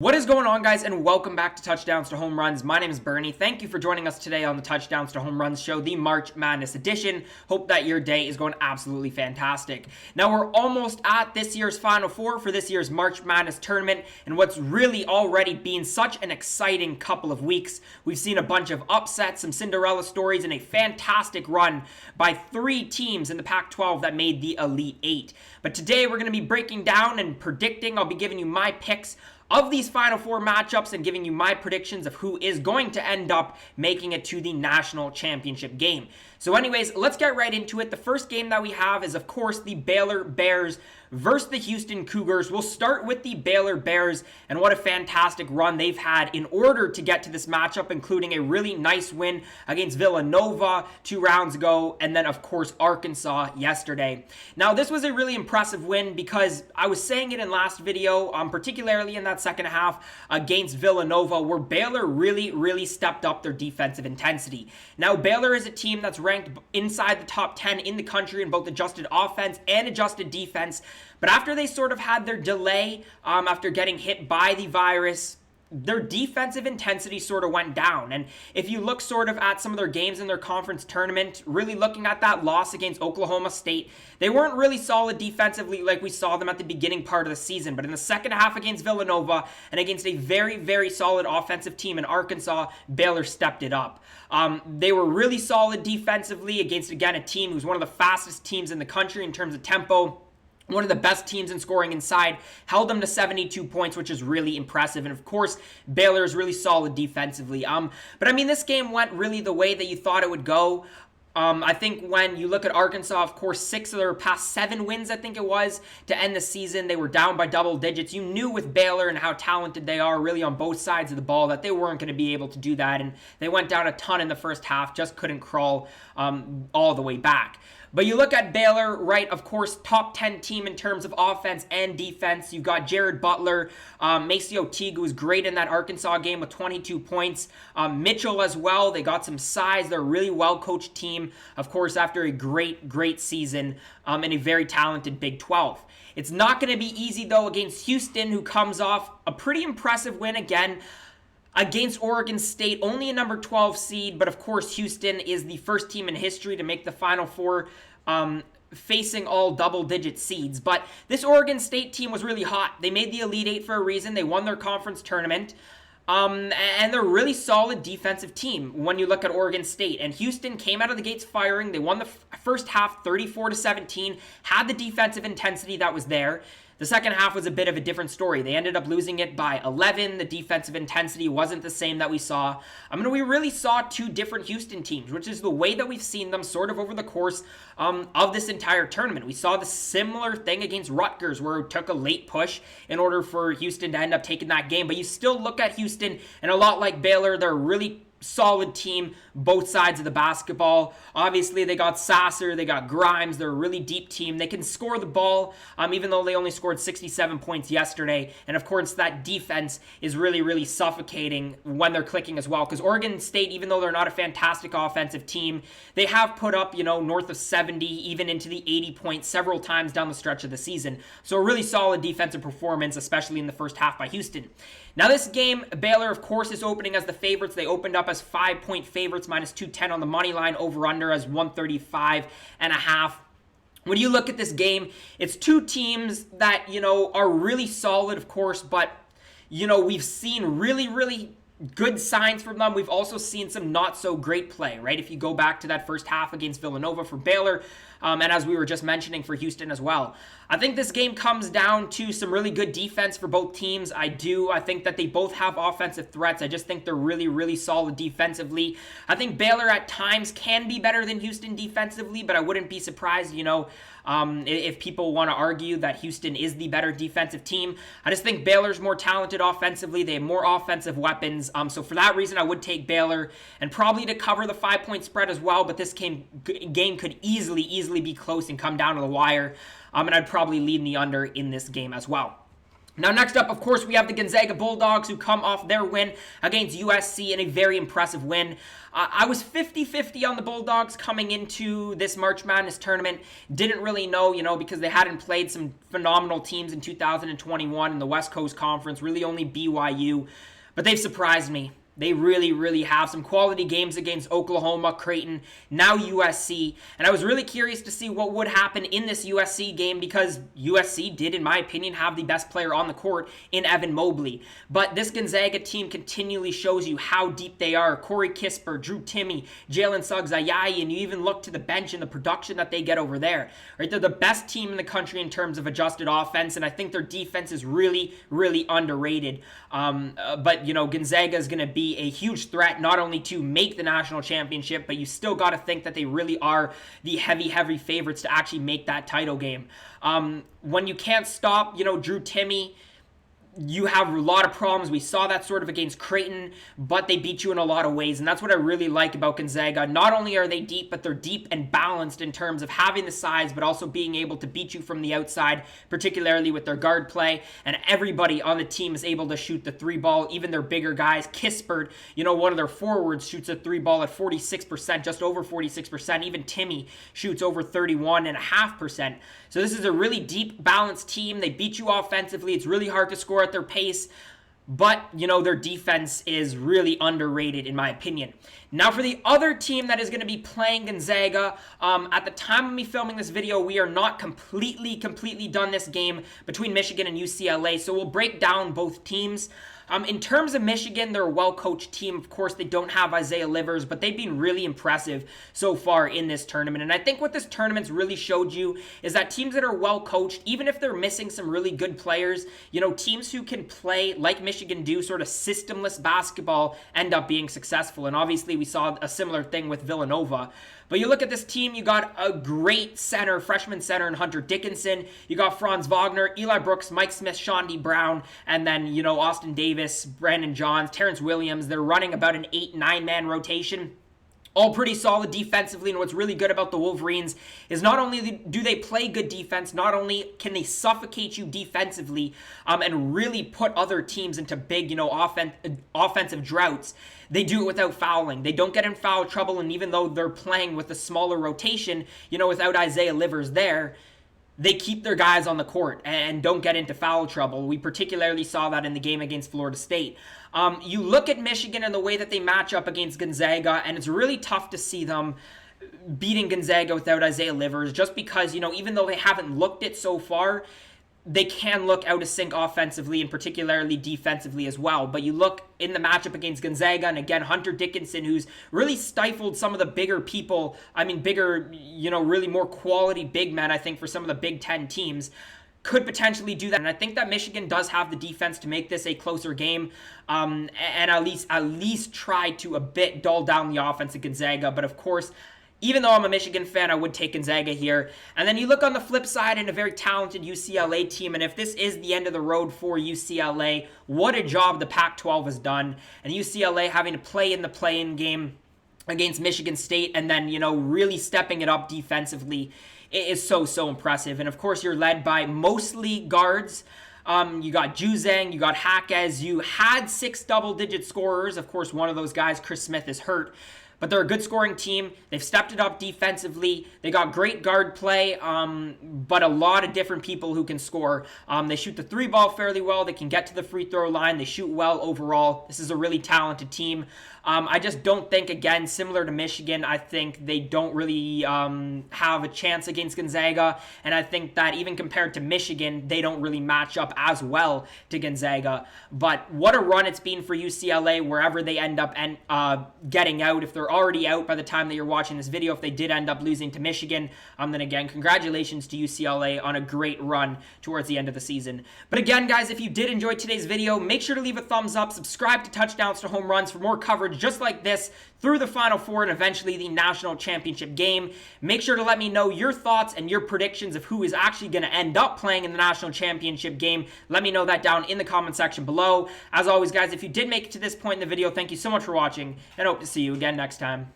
What is going on, guys, and welcome back to Touchdowns to Home Runs. My name is Bernie. Thank you for joining us today on the Touchdowns to Home Runs show, the March Madness edition. Hope that your day is going absolutely fantastic. Now, we're almost at this year's Final Four for this year's March Madness tournament, and what's really already been such an exciting couple of weeks. We've seen a bunch of upsets, some Cinderella stories, and a fantastic run by three teams in the Pac-12 that made the Elite Eight. But today, we're going to be breaking down and predicting. I'll be giving you my picks of these Final Four matchups and giving you my predictions of who is going to end up making it to the national championship game. So anyways, let's get right into it. The first game that we have is, of course, the Baylor Bears versus the Houston Cougars. We'll start with the Baylor Bears and what a fantastic run they've had in order to get to this matchup, including a really nice win against Villanova 2 rounds ago, and then, of course, Arkansas yesterday. Now, this was a really impressive win because I was saying it in last video, particularly in that second half against Villanova, where Baylor really stepped up their defensive intensity. Now, Baylor is a team that's ranked inside the top 10 in the country in both adjusted offense and adjusted defense. But after they sort of had their delay, after getting hit by the virus, their defensive intensity sort of went down. And if you look sort of at some of their games in their conference tournament, really looking at that loss against Oklahoma State, they weren't really solid defensively like we saw them at the beginning part of the season. But in the second half against Villanova and against a very solid offensive team in Arkansas, Baylor stepped it up. They were really solid defensively against, again, a team who's one of the fastest teams in the country in terms of tempo. One of the best teams in scoring inside, held them to 72 points, which is really impressive. And of course, Baylor is really solid defensively. But I mean, this game went really the way that you thought it would go. I think when you look at Arkansas, of course, 6 of their past 7 wins, I think it was, to end the season, they were down by double digits. You knew with Baylor and how talented they are really on both sides of the ball that they weren't going to be able to do that. And they went down a ton in the first half, just couldn't crawl all the way back. But you look at Baylor, right, of course, top 10 team in terms of offense and defense. You've got Jared Butler, Maceo Teague, was great in that Arkansas game with 22 points. Mitchell as well, they got some size. They're a really well-coached team, of course, after a great season and a very talented Big 12. It's not going to be easy, though, against Houston, who comes off a pretty impressive win again against Oregon State, only a number 12 seed, but of course Houston is the first team in history to make the Final Four facing all double-digit seeds. But this Oregon State team was really hot. They made the Elite Eight for a reason. They won their conference tournament. And they're a really solid defensive team when you look at Oregon State. And Houston came out of the gates firing. They won the first half 34-17, had the defensive intensity that was there. The second half was a bit of a different story. They ended up losing it by 11. The defensive intensity wasn't the same that we saw. We really saw two different Houston teams, which is the way that we've seen them sort of over the course of this entire tournament. We saw the similar thing against Rutgers, where it took a late push in order for Houston to end up taking that game. But you still look at Houston, and a lot like Baylor, they're a really solid team, both sides of the basketball. Obviously, they got Sasser, they got Grimes. They're a really deep team. They can score the ball, even though they only scored 67 points yesterday. And of course, that defense is really suffocating when they're clicking as well. Because Oregon State, even though they're not a fantastic offensive team, they have put up, north of 70, even into the 80 points several times down the stretch of the season. So a really solid defensive performance, especially in the first half by Houston. Now this game, Baylor, of course, is opening as the favorites. They opened up as 5-point favorites, minus 210 on the money line, over-under as 135.5. When you look at this game, it's two teams that, are really solid, of course, but, we've seen really good signs from them. We've also seen some not so great play, right? If you go back to that first half against Villanova for Baylor, and as we were just mentioning for Houston as well. I think this game comes down to some really good defense for both teams. I think that they both have offensive threats. I just think they're really solid defensively. I think Baylor at times can be better than Houston defensively, but I wouldn't be surprised, if people want to argue that Houston is the better defensive team. I just think Baylor's more talented offensively. They have more offensive weapons. So for that reason, I would take Baylor, and probably to cover the 5-point spread as well. But this game could easily be close and come down to the wire. And I'd probably lean the under in this game as well. Now, next up, of course, we have the Gonzaga Bulldogs, who come off their win against USC in a very impressive win. I was 50-50 on the Bulldogs coming into this March Madness tournament. Didn't really know, because they hadn't played some phenomenal teams in 2021 in the West Coast Conference, really only BYU. But they've surprised me. They really, really have some quality games against Oklahoma, Creighton, now USC. And I was really curious to see what would happen in this USC game because USC did, in my opinion, have the best player on the court in Evan Mobley. But this Gonzaga team continually shows you how deep they are. Corey Kispert, Drew Timme, Jalen Suggs, Ayayi, and you even look to the bench and the production that they get over there. Right? They're the best team in the country in terms of adjusted offense, and I think their defense is really, really underrated. But Gonzaga is going to be a huge threat not only to make the national championship, but you still got to think that they really are the heavy favorites to actually make that title game. When you can't stop, Drew Timme, you have a lot of problems. We saw that sort of against Creighton, but they beat you in a lot of ways, and that's what I really like about Gonzaga. Not only are they deep, but they're deep and balanced in terms of having the size, but also being able to beat you from the outside, particularly with their guard play, and everybody on the team is able to shoot the three ball, even their bigger guys. Kispert, one of their forwards, shoots a three ball at 46%, just over 46%. Even Timme shoots over 31.5%. So this is a really deep, balanced team. They beat you offensively. It's really hard to score at their pace, but their defense is really underrated in my opinion. Now for the other team that is going to be playing Gonzaga, at the time of me filming this video, we are not completely done this game between Michigan and UCLA, so we'll break down both teams. In terms of Michigan, they're a well-coached team. Of course, they don't have Isaiah Livers, but they've been really impressive so far in this tournament. And I think what this tournament's really showed you is that teams that are well-coached, even if they're missing some really good players, teams who can play like Michigan do, sort of systemless basketball, end up being successful. And obviously, we saw a similar thing with Villanova. But you look at this team, you got a great center, freshman center in Hunter Dickinson. You got Franz Wagner, Eli Brooks, Mike Smith, Shawnee Brown, and then, Austin Davis, Brandon Johns, Terrence Williams. They're running about an 8-9 man rotation. All pretty solid defensively, and what's really good about the Wolverines is not only do they play good defense, not only can they suffocate you defensively and really put other teams into big, offensive droughts, they do it without fouling. They don't get in foul trouble, and even though they're playing with a smaller rotation, without Isaiah Livers there, they keep their guys on the court and don't get into foul trouble. We particularly saw that in the game against Florida State. You look at Michigan and the way that they match up against Gonzaga, and it's really tough to see them beating Gonzaga without Isaiah Livers, just because, even though they haven't looked it so far, they can look out of sync offensively and particularly defensively as well. But you look in the matchup against Gonzaga, and again, Hunter Dickinson, who's really stifled some of the bigger people, bigger, really more quality big men, I think, for some of the Big Ten teams, could potentially do that. And I think that Michigan does have the defense to make this a closer game, and at least try to a bit dull down the offense at Gonzaga. But of course, even though I'm a Michigan fan, I would take Gonzaga here. And then you look on the flip side in a very talented UCLA team, and if this is the end of the road for UCLA, what a job the Pac-12 has done. And UCLA having to play in the play-in game against Michigan State and then, really stepping it up defensively, it is so impressive. And of course, you're led by mostly guards. You got Juzang, you got Hackes, you had 6 double-digit scorers. Of course, one of those guys, Chris Smith, is hurt. But they're a good scoring team. They've stepped it up defensively. They got great guard play, but a lot of different people who can score. They shoot the three ball fairly well. They can get to the free throw line. They shoot well overall. This is a really talented team. I just don't think, again, similar to Michigan, I think they don't really have a chance against Gonzaga. And I think that even compared to Michigan, they don't really match up as well to Gonzaga. But what a run it's been for UCLA wherever they end up getting out. If they're already out by the time that you're watching this video, if they did end up losing to Michigan, then again, congratulations to UCLA on a great run towards the end of the season. But again, guys, if you did enjoy today's video, make sure to leave a thumbs up, subscribe to Touchdowns to Home Runs for more coverage just like this through the Final Four and eventually the national championship game. Make sure to let me know your thoughts and your predictions of who is actually going to end up playing in the national championship game. Let me know that down in the comment section below. As always, guys, if you did make it to this point in the video, thank you so much for watching, and hope to see you again next time.